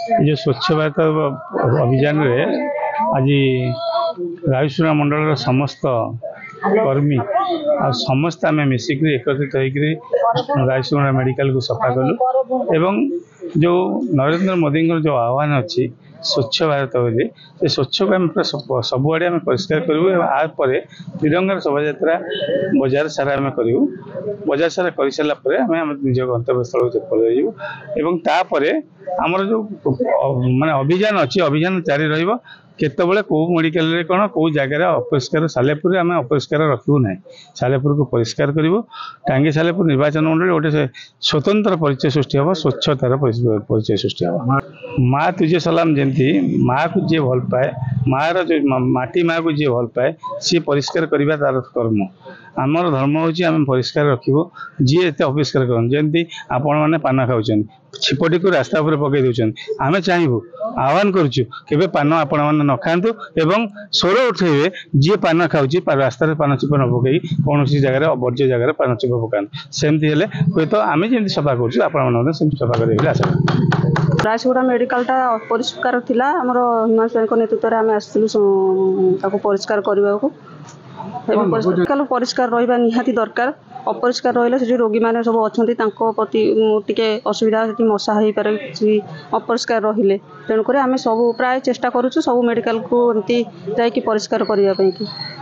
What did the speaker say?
ये जो स्वच्छ भारत अभियान रे आज रायुशुरा मंडल समस्त कर्मी आ समस्त आम मिसिक एकत्रित होकर रायुशुरा मेडिकल को सफा कलु एवं जो नरेंद्र मोदी जो आह्वान अच्छी स्वच्छ भारत बोली से स्वच्छ को आम सबुआड़े आम परिष्कार करूँ आपर तिरंगार शोभा यात्रा बजार सारा आम करूँ बजार सारा कर सारापर आम निज गंतव्य स्थल पलू तापर आमर जो माने अभियान अच्छी अभियान जारी रही केतबले कौ मेडिकल रे कौन कौ जगार अपरिष्कार सालेपुर आम अपरिष्कार रखू ना सालेपुर को परिष्कार करूँ टांगी सालेपुर निर्वाचन मंडल गोटे स्वतंत्र परिचय सृष्टि हम स्वच्छतार परिचय सृष्टि हम माँ तुझे सलाम जमी माँ को जी भल पाए माँ जो माटी माँ को जी भल पाए सी परिष्कार करवा तार कर्म आमर धर्म हूँ आम परिष्कार रखू जी एत अपरिष्कार करती आपण मैंने पान खाऊँ छिपटी को रास्ता पर पकई दौरान आम चाहबू आह्वान करुचु केबे पान आपण मैंने न खातु एवं स्वर उठेबे जी पान खाऊँ रास्तार पान चिप न पकई कौन जगह अवर्ज्य जगह पान चिप पका सेमती हेले हे तो आम जमी सफा करूँ सफा कर आशा रायसुगुड़ा मेडिकलटा अपरिष्कार थिला हमर हिमांशु नेतृत्व में आम आसलु परिष्कार करने को परिष्कार रहा निहाती दरकार अपरिष्कार रही रोगी मैंने सब अच्छा प्रति टे असुविधा मशा हो पारे अपरिष्कार रहिले तेणुक आम सब प्राय चेष्टा करुँ सब मेडिकल को एमती जा परिष्कार करने